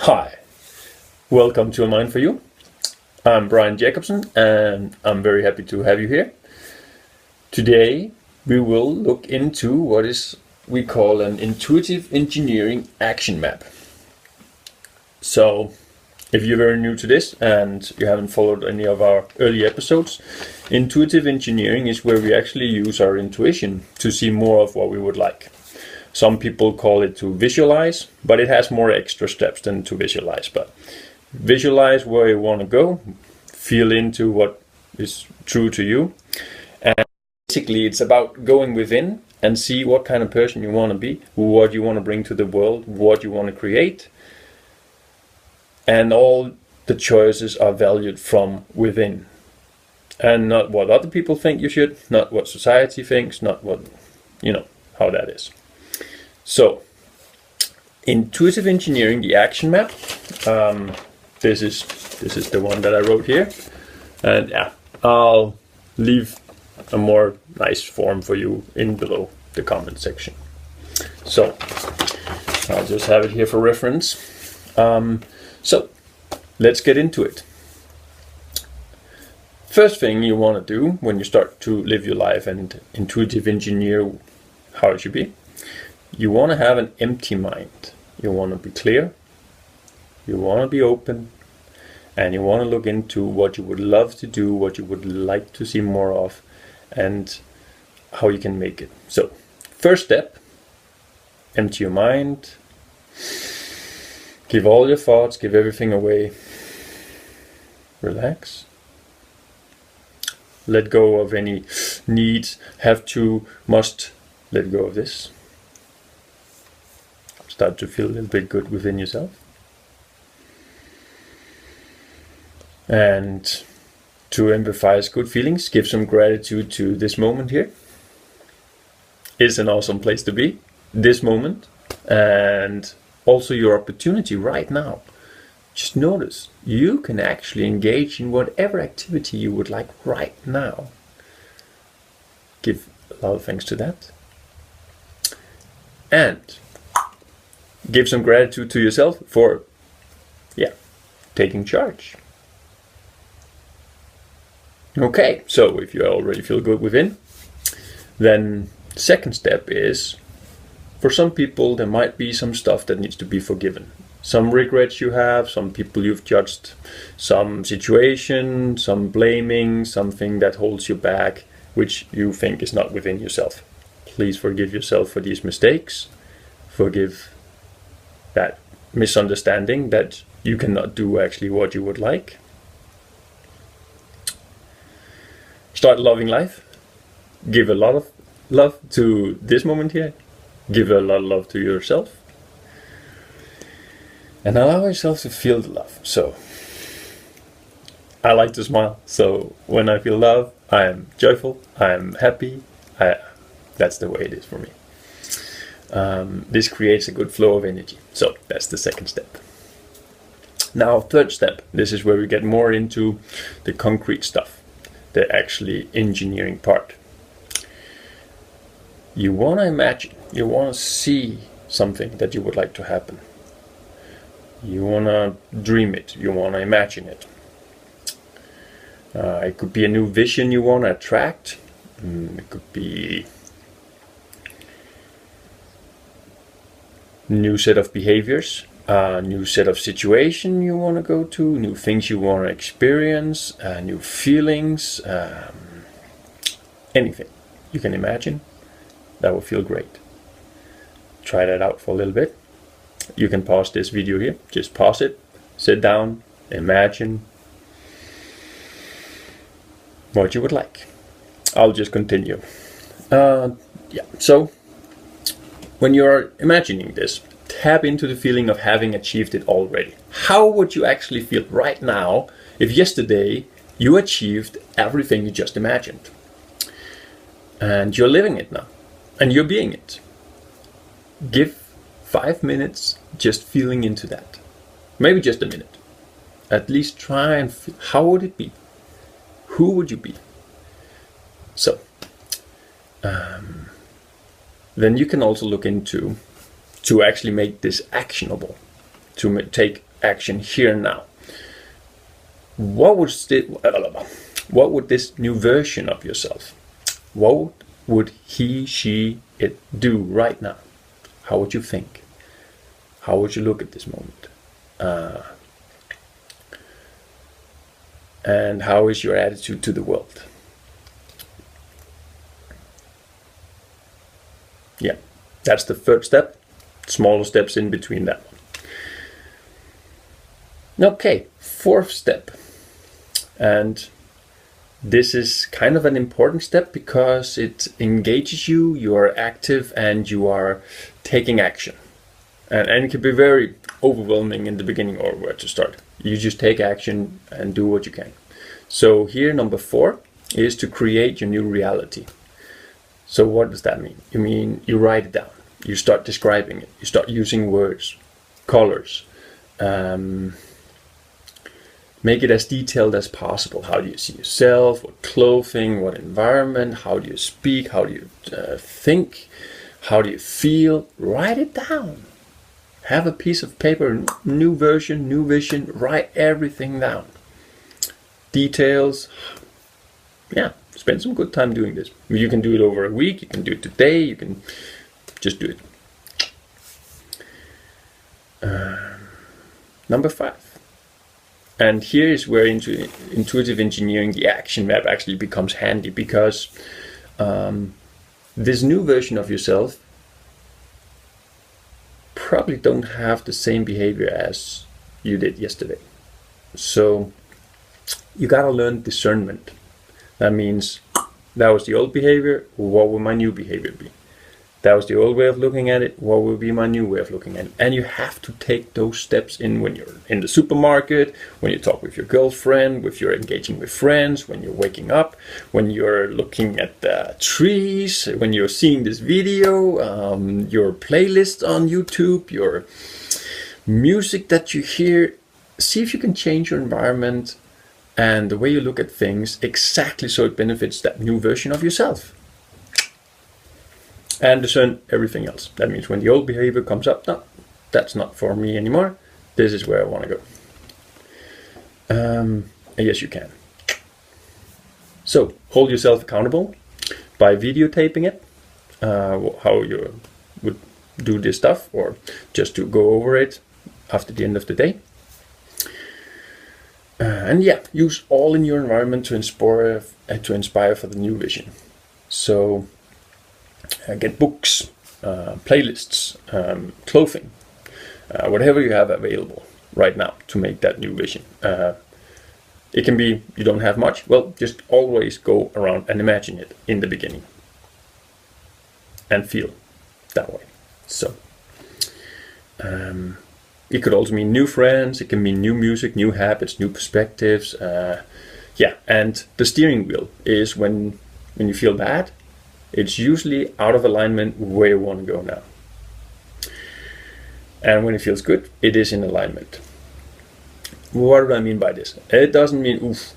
Hi, welcome to A Mind for You. I'm Brian Jacobsen and I'm very happy to have you here. Today we will look into what we call an intuitive engineering action map. So if you're very new to this and you haven't followed any of our early episodes, intuitive engineering is where we actually use our intuition to see more of what we would like. Some people call it to visualize, but it has more extra steps than to visualize. But visualize where you want to go, feel into what is true to you. And basically it's about going within and see what kind of person you want to be, what you want to bring to the world, what you want to create. And all the choices are valued from within. And not what other people think you should, not what society thinks, not what, how that is. So, intuitive engineering, the action map. This is the one that I wrote here, and yeah, I'll leave a more nice form for you in below the comment section. So, I'll just have it here for reference. So, let's get into it. First thing you want to do when you start to live your life and intuitive engineer how it should be. You want to have an empty mind. You want to be clear, you want to be open, and you want to look into what you would love to do, what you would like to see more of, and how you can make it. So, first step, empty your mind, give all your thoughts, give everything away, relax, let go of any needs, have to, must, let go of this. Start to feel a little bit good within yourself. And to emphasize good feelings, give some gratitude to this moment here. It's an awesome place to be, this moment, and also your opportunity right now. Just notice, you can actually engage in whatever activity you would like right now. Give a lot of thanks to that. And give some gratitude to yourself for, taking charge. Okay, so if you already feel good within, then second step is, for some people there might be some stuff that needs to be forgiven. Some regrets you have, some people you've judged, some situation, some blaming, something that holds you back, which you think is not within yourself. Please forgive yourself for these mistakes. Forgive that misunderstanding that you cannot do actually what you would like. Start loving life. Give a lot of love to this moment here. Give a lot of love to yourself. And allow yourself to feel the love. So, I like to smile. So, when I feel love, I am joyful, I am happy. That's the way it is for me. This creates a good flow of energy. So that's the second step. Now, third step. This is where we get more into the concrete stuff, the actually engineering part. You want to imagine, you want to see something that you would like to happen. You want to dream it, you want to imagine it. It could be a new vision you want to attract. It could be new set of behaviors, new set of situation you want to go to, new things you want to experience, new feelings, anything you can imagine, that will feel great. Try that out for a little bit. You can pause this video here, just pause it, sit down, imagine what you would like. I'll just continue. So when you're imagining this, tap into the feeling of having achieved it already. How would you actually feel right now if yesterday you achieved everything you just imagined? And you're living it now, and you're being it. Give 5 minutes just feeling into that. Maybe just a minute. At least try and feel, how would it be? Who would you be? So, then you can also look into to actually make this actionable, to take action here and now. What would this new version of yourself, what would he, she, it do right now? How would you think? How would you look at this moment? And how is your attitude to the world? Yeah, that's the 3rd step. Smaller steps in between that one. Okay, 4th step. And this is kind of an important step because it engages you, you are active, and you are taking action. And it can be very overwhelming in the beginning, or where to start. You just take action and do what you can. So here, number 4 is to create your new reality. So what does that mean? You mean you write it down, you start describing it, you start using words, colors, make it as detailed as possible. How do you see yourself? What clothing? What environment? How do you speak? How do you think? How do you feel? Write it down. Have a piece of paper, new version, new vision, write everything down. Details. Yeah, spend some good time doing this. You can do it over a week, you can do it today, you can just do it. Number 5. And here is where intuitive engineering, the action map, actually becomes handy, because this new version of yourself probably don't have the same behavior as you did yesterday. So you gotta learn discernment. That means that was the old behavior, what will my new behavior be? That was the old way of looking at it, what will be my new way of looking at it? And you have to take those steps in when you're in the supermarket, when you talk with your girlfriend, when you're engaging with friends, when you're waking up, when you're looking at the trees, when you're seeing this video, your playlist on YouTube, your music that you hear. See if you can change your environment and the way you look at things exactly so it benefits that new version of yourself. And discern everything else. That means when the old behavior comes up, no, that's not for me anymore. This is where I want to go. And yes, you can. So hold yourself accountable by videotaping it, how you would do this stuff, or just to go over it after the end of the day. And yeah, use all in your environment to inspire for the new vision. So get books, playlists, clothing, whatever you have available right now to make that new vision. It can be you don't have much. Well, just always go around and imagine it in the beginning and feel that way. So it could also mean new friends, it can mean new music, new habits, new perspectives. Yeah, and the steering wheel is when you feel bad, it's usually out of alignment where you want to go now. And when it feels good, it is in alignment. What do I mean by this? It doesn't mean, oof.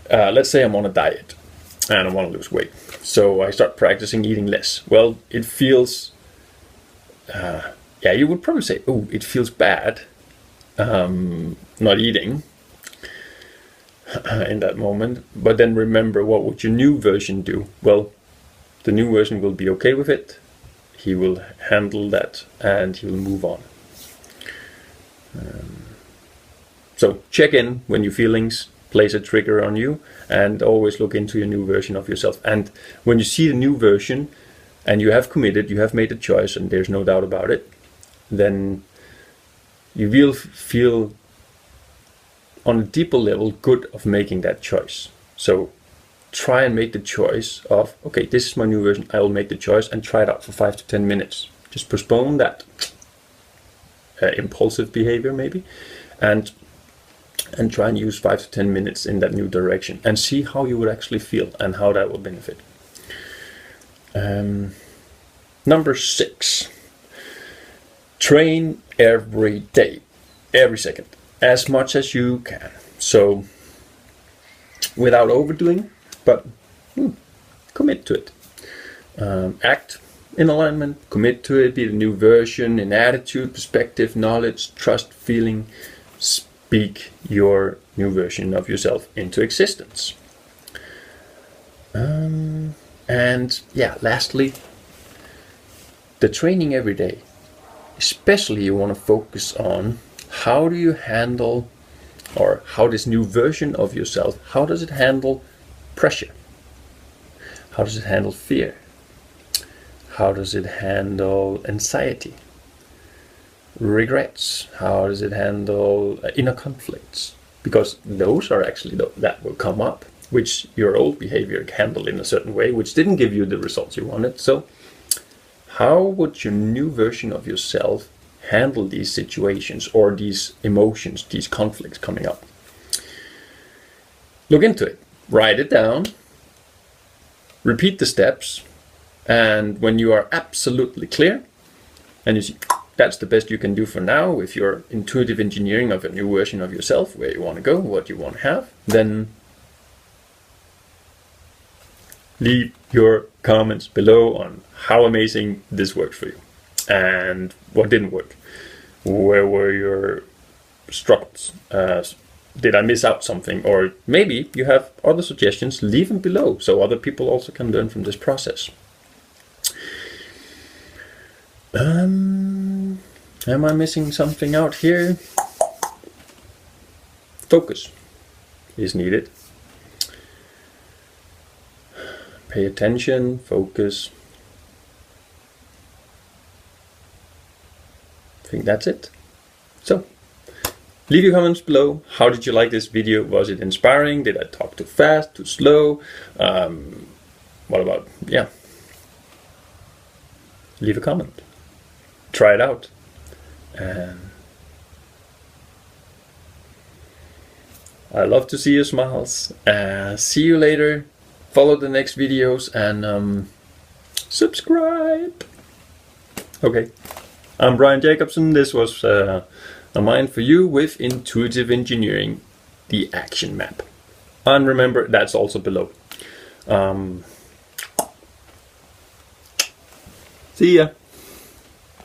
Let's say I'm on a diet and I want to lose weight. So I start practicing eating less. Well, it feels... yeah, you would probably say, oh, it feels bad not eating in that moment. But then remember, what would your new version do? Well, the new version will be okay with it. He will handle that and he will move on. So check in when your feelings place a trigger on you, and always look into your new version of yourself. And when you see the new version and you have committed, you have made a choice, and there's no doubt about it, then you will feel on a deeper level good of making that choice. So try and make the choice of, okay, this is my new version, I will make the choice, and try it out for 5 to 10 minutes. Just postpone that impulsive behavior maybe, and try and use 5 to 10 minutes in that new direction and see how you would actually feel and how that will benefit. Number 6. Train every day, every second, as much as you can. So without overdoing, but commit to it. Act in alignment, commit to it, be the new version in attitude, perspective, knowledge, trust, feeling. Speak your new version of yourself into existence. And yeah, lastly, the training every day. Especially you want to focus on how do you handle, or how this new version of yourself, how does it handle pressure? How does it handle fear? How does it handle anxiety? Regrets? How does it handle inner conflicts? Because those are actually that will come up, which your old behavior handled in a certain way, which didn't give you the results you wanted. So how would your new version of yourself handle these situations or these emotions, these conflicts coming up? Look into it, write it down, repeat the steps, and when you are absolutely clear and you see that's the best you can do for now with your intuitive engineering of a new version of yourself, where you want to go, what you want to have, then leave your comments below on how amazing this worked for you and what didn't work. Where were your struggles? Did I miss out something? Or maybe you have other suggestions, leave them below so other people also can learn from this process. Am I missing something out here? Focus is needed. Pay attention, focus. I think that's it. So, leave your comments below. How did you like this video? Was it inspiring? Did I talk too fast, too slow? What about, yeah. Leave a comment. Try it out. And I love to see your smiles. See you later. Follow the next videos and subscribe. Okay, I'm Brian Jacobsen. This was a mind for you with intuitive engineering, the action map. And remember, that's also below. See ya.